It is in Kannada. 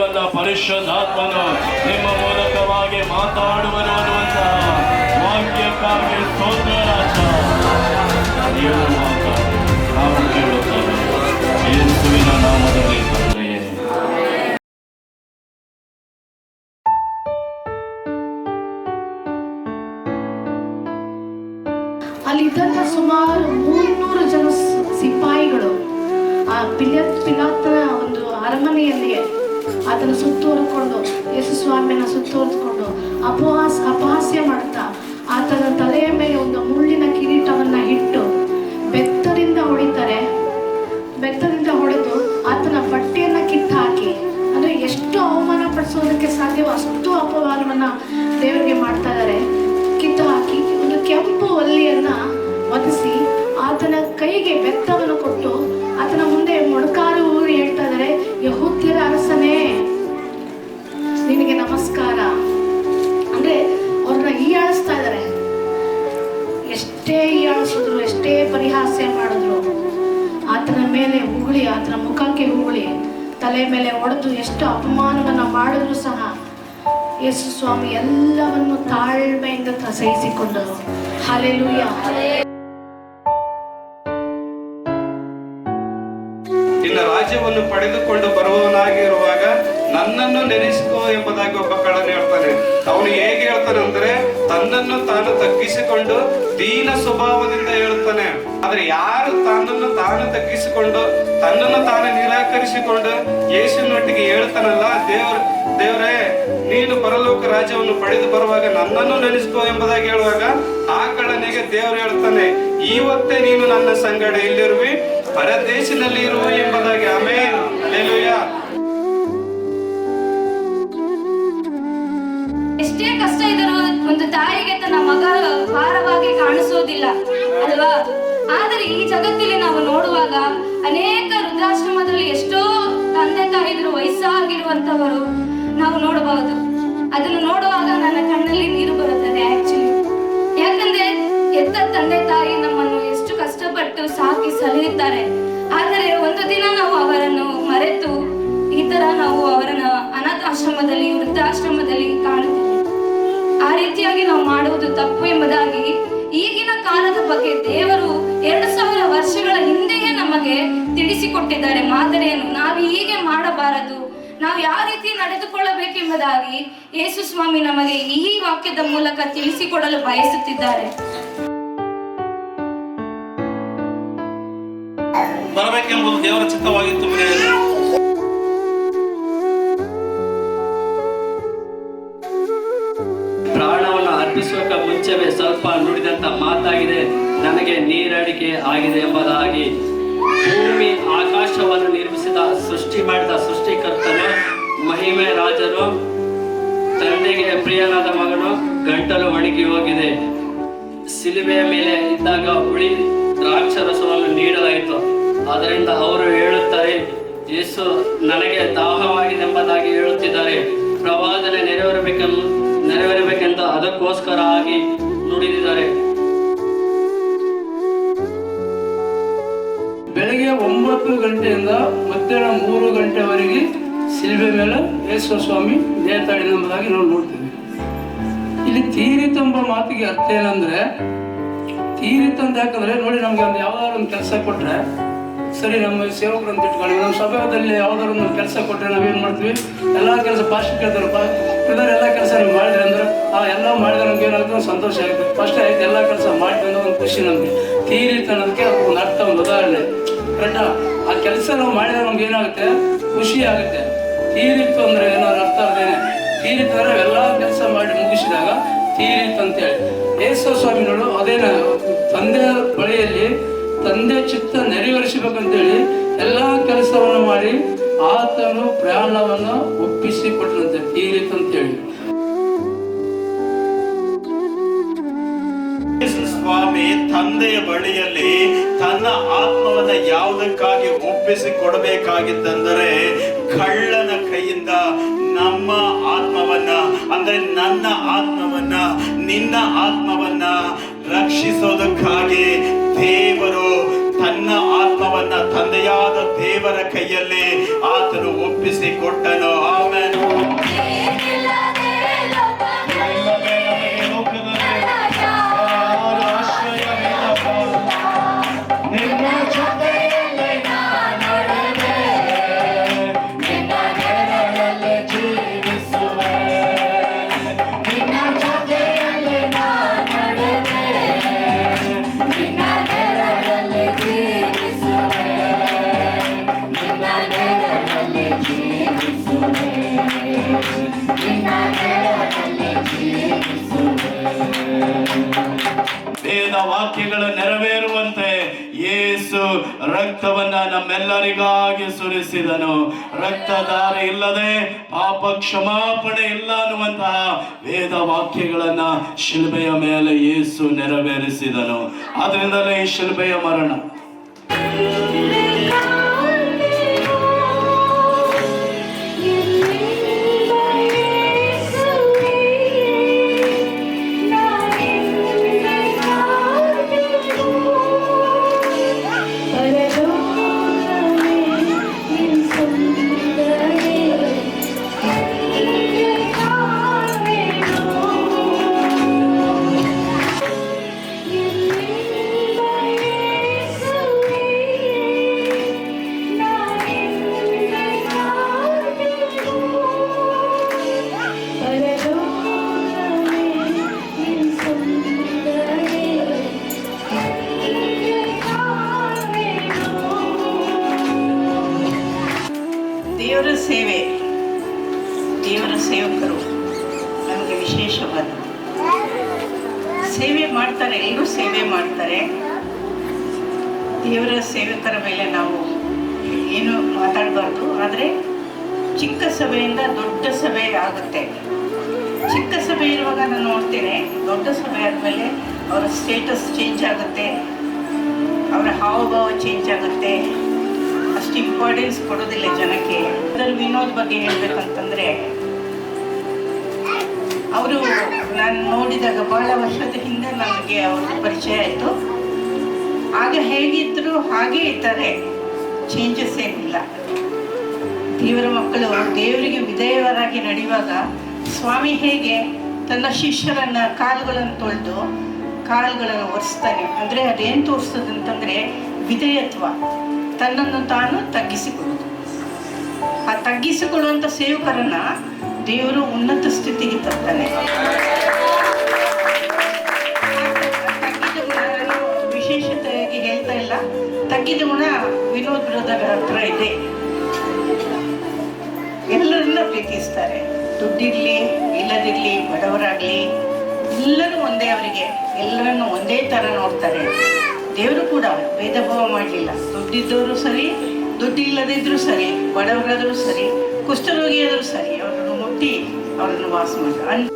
ಬಂದ ಪರಿಶುದ್ಧಾತ್ಮನು ನಿಮ್ಮ ಮೂಲಕವಾಗಿ ಮಾತಾಡುವರು ಅನ್ನುವಂತಹ ವಾಕ್ಯಕ್ಕಾಗಿ ಸ್ತೋತ್ರ ರಾಜ. ನೀವು ಮಾತಾಡಿ, ನಾವು ಕೇಳುತ್ತೇವೆ ಯೇಸುವಿನ ನಾಮದಲ್ಲಿ ತಂದೆಯೇ. ಅಲ್ಲಿದ್ದಂಥ ಸುಮಾರು 300 ಜನ ಸಿಪಾಯಿಗಳು ಆ ಪಿಲಾತನ ಒಂದು ಅರಮನೆಯಲ್ಲಿಯೇ ಆತನ ಸುತ್ತುವರೆದುಕೊಂಡು, ಯೇಸು ಸ್ವಾಮಿಯನ್ನ ಸುತ್ತುವರೆದುಕೊಂಡು ಅಪಹಾಸ್ಯ ಮಾಡ್ತಾ ಆತನ ತಲೆಯ ಮೇಲೆ ಒಂದು ಮುಳ್ಳಿನ ಕಿರೀಟವನ್ನ ಇಟ್ಟು ಬೆತ್ತದಿಂದ ಹೊಡಿತಾರೆ. ಬೆತ್ತದಿಂದ ಹೊಡೆದು ಆತನ ಬಟ್ಟೆಯನ್ನ ಕಿತ್ತು ಹಾಕಿ, ಅಂದ್ರೆ ಎಷ್ಟು ಅವಮಾನ ಪಡಿಸೋದಕ್ಕೆ ಸಾಧ್ಯವೋ ಅಷ್ಟು ಅಪಮಾನವನ್ನ ದೇವರಿಗೆ ಮಾಡ್ತಾ ಇದ್ದಾರೆ. ಕಿತ್ತು ಹಾಕಿ ಒಂದು ಕೆಂಪು ಒಲ್ಲಿಯನ್ನ ಒದಿಸಿ ಆತನ ಕೈಗೆ ಬೆತ್ತವನ್ನು ಕೊಟ್ಟು ಆತನ ಮುಂದೆ ಮೊಣಕಾಲು ಊರಿ ಹೇಳ್ತಾ ಇದ್ದಾರೆ, ಯಹೂದ್ಯರ ಅರಸನೇ ನಿನಗೆ ನಮಸ್ಕಾರ. ಅಂದ್ರೆ ಅವ್ರನ್ನ ಹೀಯಾಳಿಸ್ತಾ ಇದ್ದಾರೆ. ಎಷ್ಟೇ ಹೀಯಾಳಿಸಿದ್ರು, ಎಷ್ಟೇ ಪರಿಹಾಸ್ಯ ಮಾಡಿದ್ರು, ಆತನ ಮೇಲೆ ಉಗುಳಿ, ಆತನ ಮುಖಕ್ಕೆ ಉಗುಳಿ, ತಲೆ ಮೇಲೆ ಹೊಡೆದು ಎಷ್ಟು ಅಪಮಾನವನ್ನ ಮಾಡಿದ್ರು ಸಹ ಯೇಸು ಸ್ವಾಮಿ ಎಲ್ಲವನ್ನು ತಾಳ್ಮೆಯಿಂದ ಸಹಿಸಿಕೊಂಡರು. ಹಲ್ಲೆಲೂಯಾ. ನಿನ್ನ ರಾಜ್ಯವನ್ನು ಪಡೆದುಕೊಂಡು ಬರುವವನಾಗಿರುವಾಗ ನನ್ನನ್ನು ನೆನೆಸಿಕೋ ಎಂಬುದಾಗಿ ಒಬ್ಬ ಕಳ್ಳನು ಹೇಳ್ತಾನೆ. ಅವನು ಹೇಗೆ ಹೇಳ್ತಾನೆ ಅಂದ್ರೆ, ತನ್ನನ್ನು ತಾನು ತಗ್ಗಿಸಿಕೊಂಡು ದೀನ ಸ್ವಭಾವದಿಂದ ಹೇಳ್ತಾನೆ. ಆದ್ರೆ ಯಾರು ತನ್ನನ್ನು ತಾನು ತಗ್ಗಿಸಿಕೊಂಡು ತನ್ನನ್ನು ತಾನು ನಿರಾಕರಿಸಿಕೊಂಡು ಯೇಸುವಿನೊಟ್ಟಿಗೆ ಹೇಳ್ತಾನಲ್ಲ, ದೇವರೇ ನೀನು ಪರಲೋಕ ರಾಜ್ಯವನ್ನು ಪಡೆದು ಬರುವಾಗ ನನ್ನನ್ನು ನೆನೆಸಿಕೋ ಎಂಬುದಾಗಿ ಹೇಳುವಾಗ ಆ ಕಳ್ಳನಿಗೆ ದೇವರು ಹೇಳ್ತಾನೆ, ಇವತ್ತೇ ನೀನು ನನ್ನ ಸಂಗಡ ಇಲ್ಲಿರುವಿ, ಪರದೇಶದಲ್ಲಿ ಇರುವ ಎಂಬುದಾಗಿ. Amen, hallelujah. ಎಷ್ಟೇ ಕಷ್ಟ ಇದ್ದರೂ ಒಂದು ತಾಯಿಗೆ ತನ್ನ ಮಗ ಭಾರವಾಗಿ ಕಾಣಿಸೋದಿಲ್ಲ ಅಲ್ವಾ? ಆದರೆ ಈ ಜಗತ್ತಲ್ಲಿ ನಾವು ನೋಡುವಾಗ ಅನೇಕ ವೃದ್ಧಾಶ್ರಮದಲ್ಲಿ ಎಷ್ಟೋ ತಂದೆ ತಾಯಿದ್ರು ವಯಸ್ಸಾಗಿರುವಂತವರು ನಾವು ನೋಡಬಹುದು. ಅದನ್ನು ನೋಡುವಾಗ ನನ್ನ ಕಣ್ಣಲ್ಲಿ ನೀರು ಬರುತ್ತದೆ ಆಕ್ಚುಲಿ. ಯಾಕಂದ್ರೆ ಎತ್ತ ತಂದೆ ತಾಯಿ ನಮ್ಮನ್ನು ಎಷ್ಟು ಕಷ್ಟಪಟ್ಟು ಸಾಕಿ ಸಲಹಿದ್ದಾರೆ. ಆದರೆ ಒಂದು ದಿನ ನಾವು ಅವರನ್ನು ಮರೆತು ಈ ತರ ನಾವು ಅವರನ್ನ ಅನಾಥಾಶ್ರಮದಲ್ಲಿ, ವೃದ್ಧಾಶ್ರಮದಲ್ಲಿ ಕಾಣುತ್ತೇವೆ. ಆ ರೀತಿಯಾಗಿ ನಾವು ಮಾಡುವುದು ತಪ್ಪು ಎಂಬುದಾಗಿ ಈಗಿನ ಕಾಲದ ಬಗ್ಗೆ ದೇವರು 2000 ವರ್ಷಗಳ ಹಿಂದೆಯೇ ನಮಗೆ ತಿಳಿಸಿಕೊಟ್ಟಿದ್ದಾರೆ ಮಾದರಿಯನ್ನು. ನಾವು ಹೀಗೆ ಮಾಡಬಾರದು, ನಾವು ಯಾವ ರೀತಿ ನಡೆದುಕೊಳ್ಳಬೇಕೆಂಬುದಾಗಿ ಯೇಸು ಸ್ವಾಮಿ ನಮಗೆ ಈ ವಾಕ್ಯದ ಮೂಲಕ ತಿಳಿಸಿಕೊಡಲು ಬಯಸುತ್ತಿದ್ದಾರೆ. ಬರಬೇಕೆಂಬುದು ದೇವರ ಚಿತ್ತವಾಗಿತ್ತು. ಪ್ರಾಣವನ್ನು ಅರ್ಪಿಸುವ ಮುಂಚೆವೇ ಸ್ವಲ್ಪ ನುಡಿದಂತ ಮಾತಾಗಿದೆ, ನನಗೆ ನೀರಡಿಕೆ ಆಗಿದೆ ಎಂಬುದಾಗಿ. ಭೂಮಿ ಆಕಾಶವನ್ನು ನಿರ್ಮಿಸಿದ, ಸೃಷ್ಟಿ ಮಾಡಿದ ಸೃಷ್ಟಿಕರ್ತನು, ಮಹಿಮೆ ರಾಜನು, ತಂದೆಗೆ ಪ್ರಿಯನಾದ ಮಗನು ಗಂಟಲು ಒಣಗಿ ಹೋಗಿದೆ. ಸಿಲುಬೆಯ ಮೇಲೆ ಇದ್ದಾಗ ಹುಳಿ ದ್ರಾಕ್ಷರಸವನ್ನು ನೀಡಲಾಯಿತು. ಅದರಿಂದ ಅವರು ಹೇಳುತ್ತಾರೆ, ಯೇಸು ನನಗೆ ದಾಹವಾಗಿದೆ ಎಂಬುದಾಗಿ ಹೇಳುತ್ತಿದ್ದಾರೆ. ಪ್ರವಾದನೆ ನೆರವೇರಬೇಕೆಂದು ಅದಕ್ಕೋಸ್ಕರ ಆಗಿ ನುಡಿದಿದ್ದಾರೆ. ಬೆಳಗ್ಗೆ 9 ಗಂಟೆಯಿಂದ ಮಧ್ಯಾಹ್ನ 3 ಗಂಟೆವರೆಗೆ ಶಿಲ್ಬೆ ಮೇಲೆ ಯೇಸು ಸ್ವಾಮಿ ನೇತಾಡಿದ ಎಂಬುದಾಗಿ ನಾವು ನೋಡ್ತೀವಿ. ಇಲ್ಲಿ ತೀರಿತೆಂಬ ಮಾತಿಗೆ ಅರ್ಥ ಏನಂದ್ರೆ, ತೀರಿತಂದು ಯಾಕಂದ್ರೆ ನೋಡಿ, ನಮ್ಗೆ ಒಂದು ಯಾವ್ದಾದ್ರು ಒಂದು ಕೆಲಸ ಕೊಟ್ರೆ ಸರಿ, ನಮ್ಮ ಸೇವಕರು ಅಂತ ಇಟ್ಕೊಳ್ಳಿ, ನಮ್ಮ ಸಭೆಯಲ್ಲಿ ಯಾವ್ದಾದ್ರು ಒಂದು ಕೆಲಸ ಕೊಟ್ಟರೆ ನಾವೇನು ಮಾಡ್ತೀವಿ, ಎಲ್ಲ ಕೆಲಸ ಫಾಸ್ಟ್ ಕೇಳ್ತಾರಪ್ಪ, ಇದರ ಎಲ್ಲ ಕೆಲಸ ನೀವು ಮಾಡಿದ್ರೆ ಅಂದ್ರೆ ಎಲ್ಲ ಮಾಡಿದ್ರೆ ನಮ್ಗೆ ಏನಾಗುತ್ತೆ, ಒಂದು ಸಂತೋಷ ಆಗುತ್ತೆ. ಫಸ್ಟ್ ಆಯ್ತು, ಎಲ್ಲ ಕೆಲಸ ಮಾಡ್ತೀವಿ ಅನ್ನೋ ಒಂದು ಖುಷಿ ನಮಗೆ. ತೀರಿತ ಅನ್ನೋದಕ್ಕೆ ಒಂದು ಅರ್ಥ, ಒಂದು ಉದಾಹರಣೆ ಕರೆಕ್ಟಾ. ಆ ಕೆಲಸ ನಾವು ಮಾಡಿದ್ರೆ ನಮ್ಗೆ ಏನಾಗುತ್ತೆ, ಖುಷಿ ಆಗುತ್ತೆ. ತೀರಿತ್ತು ಅಂದ್ರೆ ಏನಾದ್ರು ಅರ್ಥ ಅದೇನೆ. ತೀರಿತು ಅಂದ್ರೆ ಎಲ್ಲ ಕೆಲಸ ಮಾಡಿ ಮುಗಿಸಿದಾಗ ತೀರಿತು ಅಂತೇಳಿ. ಯೇಸು ಸ್ವಾಮಿಗಳು ಅದೇನ ತಂದೆ ಬಳಿಯಲ್ಲಿ ತಂದೆ ಚಿತ್ತ ನೆರವೇರಿಸಬೇಕಂತೇಳಿ ಎಲ್ಲ ಕೆಲಸವನ್ನು ಮಾಡಿ ಆತನು ಪ್ರಾಣವನ್ನು ಒಪ್ಪಿಸಿ ಕೊಟ್ಟರಂತೆ, ತೀರಿತಂತೇಳಿ. ಸ್ವಾಮಿ ತಂದೆಯ ಬಳಿಯಲ್ಲಿ ತನ್ನ ಆತ್ಮವನ್ನ ಯಾವುದಕ್ಕಾಗಿ ಒಪ್ಪಿಸಿ ಕೊಡಬೇಕಾಗಿತ್ತಂದರೆ, ಕಳ್ಳನ ಕೈಯಿಂದ ನಮ್ಮ ಆತ್ಮವನ್ನ, ಅಂದ್ರೆ ನನ್ನ ಆತ್ಮವನ್ನ, ನಿನ್ನ ಆತ್ಮವನ್ನ ರಕ್ಷಿಸೋದಕ್ಕಾಗಿ ದೇವರು ತನ್ನ ಆತ್ಮವನ್ನ ತಂದೆಯಾದ ದೇವರ ಕೈಯಲ್ಲಿ ಆತನು ಒಪ್ಪಿಸಿ ಕೊಟ್ಟನು. ಆಮೆನ್. ವೇದ ವಾಕ್ಯಗಳು ನೆರವೇರುವಂತೆ ಯೇಸು ರಕ್ತವನ್ನ ನಮ್ಮೆಲ್ಲರಿಗಾಗಿ ಸುರಿಸಿದನು. ರಕ್ತಧಾರೆ ಇಲ್ಲದೆ ಪಾಪ ಕ್ಷಮಾಪಣೆ ಇಲ್ಲ ಅನ್ನುವಂತಹ ವೇದ ವಾಕ್ಯಗಳನ್ನ ಶಿಲುಬೆಯ ಮೇಲೆ ಯೇಸು ನೆರವೇರಿಸಿದನು. ಆದ್ರಿಂದಲೇ ಈ ಶಿಲುಬೆಯ ಮರಣ. ದೇವರ ಸೇವೆ, ದೇವರ ಸೇವಕರು ನಮಗೆ ವಿಶೇಷವಾದ ಸೇವೆ ಮಾಡ್ತಾರೆ. ಎಲ್ಲರೂ ಸೇವೆ ಮಾಡ್ತಾರೆ. ದೇವರ ಸೇವಕರ ಮೇಲೆ ನಾವು ಏನು ಮಾತಾಡಬಾರ್ದು. ಆದರೆ ಚಿಕ್ಕ ಸಭೆಯಿಂದ ದೊಡ್ಡ ಸಭೆ ಆಗುತ್ತೆ. ಚಿಕ್ಕ ಸಭೆ ಇರುವಾಗ ನಾನು ನೋಡ್ತೇನೆ, ದೊಡ್ಡ ಸಭೆ ಆದಮೇಲೆ ಅವರ ಸ್ಟೇಟಸ್ ಚೇಂಜ್ ಆಗುತ್ತೆ, ಅವರ ಹಾವಭಾವ ಚೇಂಜ್ ಆಗುತ್ತೆ. ಅಷ್ಟು ಇಂಪಾರ್ಟೆನ್ಸ್ ಕೊಡೋದಿಲ್ಲ ಜನಕ್ಕೆ. ಅದರ ವಿನೋದ್ ಬಗ್ಗೆ ಹೇಳ್ಬೇಕಂತಂದ್ರೆ, ಅವರು ನಾನು ನೋಡಿದಾಗ ಬಹಳ ವರ್ಷದ ಹಿಂದೆ ನನಗೆ ಅವ್ರ ಪರಿಚಯ ಆಯಿತು. ಆಗ ಹೇಗಿದ್ರು ಹಾಗೇ ಇದ್ದಾರೆ, ಚೇಂಜಸ್ ಏನಿಲ್ಲ. ದೇವರ ಮಕ್ಕಳು ದೇವರಿಗೆ ವಿಧೇಯರಾಗಿ ನಡೆಯುವಾಗ ಸ್ವಾಮಿ ಹೇಗೆ ತನ್ನ ಶಿಷ್ಯರನ್ನ ಕಾಲುಗಳನ್ನು ತೊಳೆದು ಕಾಲುಗಳನ್ನು ಒರೆಸ್ತಾನೆ ಅಂದರೆ ಅದೇನು ತೋರಿಸ್ತದೆ ಅಂತಂದರೆ ವಿಧೇಯತ್ವ, ತನ್ನನ್ನು ತಾನು ತಗ್ಗಿಸಿಕೊಳ್ಳುವುದು. ಆ ತಗ್ಗಿಸಿಕೊಳ್ಳುವಂಥ ಸೇವಕರನ್ನ ದೇವರು ಉನ್ನತ ಸ್ಥಿತಿಗೆ ತರ್ತಾನೆ. ತಗ್ಗಿದ ಗುಣ ನಾನು ವಿಶೇಷತೆಯಾಗಿ ಹೇಳ್ತಾ ಇಲ್ಲ, ತಗ್ಗಿದ ಗುಣ ವಿನೋದ್ ಬ್ರದರ್ ಹತ್ರ ಇದೆ. ಎಲ್ಲರನ್ನ ಪ್ರೀತಿಸ್ತಾರೆ, ದುಡ್ಡಿರ್ಲಿ ಇಲ್ಲದಿರ್ಲಿ, ಬಡವರಾಗ್ಲಿ ಎಲ್ಲರೂ ಒಂದೇ. ಅವರಿಗೆ ಎಲ್ಲರನ್ನು ಒಂದೇ ಥರ ನೋಡ್ತಾರೆ. ದೇವರು ಕೂಡ ಭೇದ ಭಾವ ಮಾಡಲಿಲ್ಲ. ದುಡ್ಡಿದ್ದವರು ಸರಿ, ದುಡ್ಡಿಲ್ಲದಿದ್ರೂ ಸರಿ, ಬಡವರಾದರೂ ಸರಿ, ಕುಷ್ಠರೋಗಿಯಾದರೂ ಸರಿ, ಅವರನ್ನು ಮುಟ್ಟಿ ಅವರನ್ನು ವಾಸ ಮಾಡ್ತಾರೆ.